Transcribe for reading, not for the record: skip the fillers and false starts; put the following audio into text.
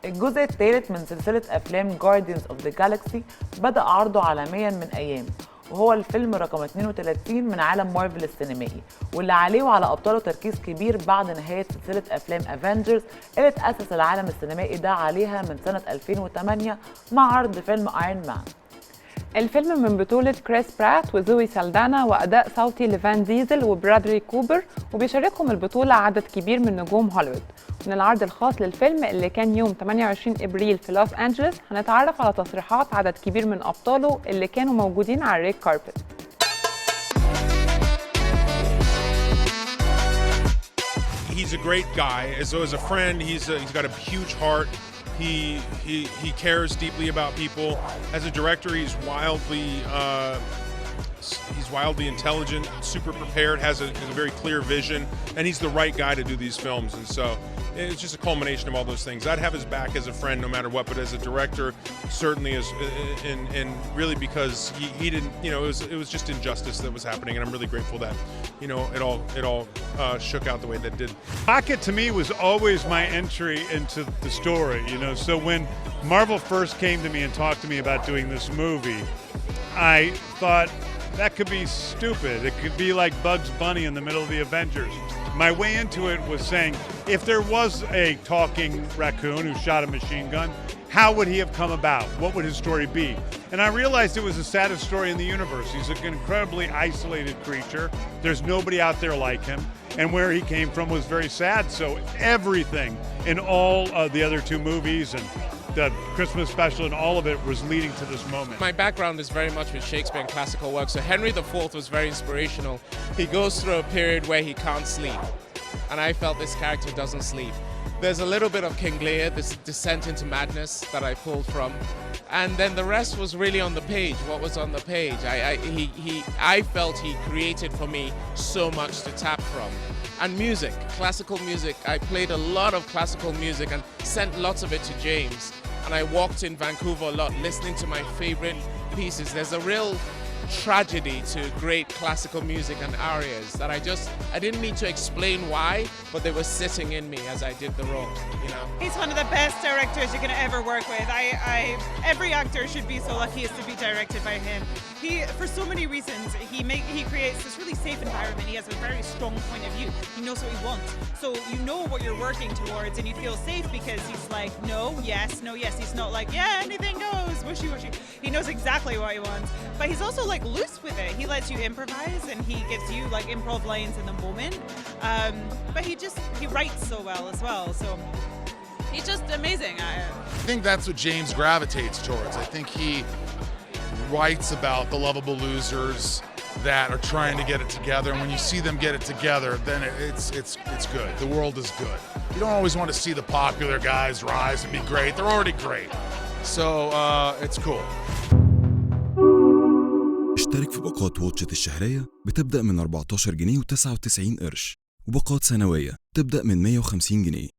الجزء الثالث من سلسلة أفلام Guardians of the Galaxy بدأ عرضه عالمياً من أيام، وهو الفيلم رقم 32 من عالم مارفل السينمائي، واللي عليه وعلى أبطاله تركيز كبير بعد نهاية سلسلة أفلام افنجرز اللي اتأسس العالم السينمائي ده عليها من سنة 2008 مع عرض فيلم ايرون مان. الفيلم من بطولة كريس برات وزوي سالدانا وأداء صوتي لفان ديزل وبرادلي كوبر، وبيشاركهم البطولة عدد كبير من نجوم هوليوود. من العرض الخاص للفيلم اللي كان يوم 28 إبريل في لوس أنجلوس هنتعرف على تصريحات عدد كبير من أبطاله اللي كانوا موجودين على الريد كاربت. He's a great guy. As a friend, he's got a huge heart. He cares deeply about people. As a director, he's wildly intelligent, super prepared, has a very clear vision, and he's the right guy to do these films. And so it's just a culmination of all those things. I'd have his back as a friend no matter what, but as a director, certainly is, and really because he didn't, it was just injustice that was happening, and I'm really grateful that, it all shook out the way that did. Rocket to me was always my entry into the story, so when Marvel first came to me and talked to me about doing this movie, I thought, that could be stupid. It could be like Bugs Bunny in the middle of the Avengers. My way into it was saying, if there was a talking raccoon who shot a machine gun, how would he have come about? What would his story be? And I realized it was the saddest story in the universe. He's an incredibly isolated creature. There's nobody out there like him. And where he came from was very sad. So everything in all of the other two movies and the Christmas special and all of it was leading to this moment. My background is very much with Shakespeare and classical work, so Henry IV was very inspirational. He goes through a period where he can't sleep, and I felt this character doesn't sleep. There's a little bit of King Lear, this descent into madness that I pulled from, and then the rest was really on the page. What was on the page? I felt he created for me so much to tap from. And music, classical music. I played a lot of classical music and sent lots of it to James. And I walked in Vancouver a lot listening to my favorite pieces. There's a real tragedy to great classical music and arias that I didn't need to explain why, but they were sitting in me as I did the role, He's one of the best directors you're going to ever work with. Every actor should be so lucky as to be directed by him. For so many reasons, he creates this really safe environment. He has a very strong point of view. He knows what he wants. So you know what you're working towards and you feel safe because he's like, no, yes, no, yes. He's not like, yeah, anything goes, wishy-washy. He knows exactly what he wants. But he's also like loose with it. He lets you improvise and he gives you like improv lines in the moment. But he writes so well as well. So he's just amazing. I think that's what James gravitates towards. I think he writes about the lovable losers that are trying to get it together, and when you see them get it together, then it's good. The world is good. You don't always want to see the popular guys rise and be great. They're already great. So it's cool. اشترك في باقات واتشت الشهرية بتبدأ من 14 جنيه و99 قرش، وباقات سنوية تبدأ من 150 جنيه.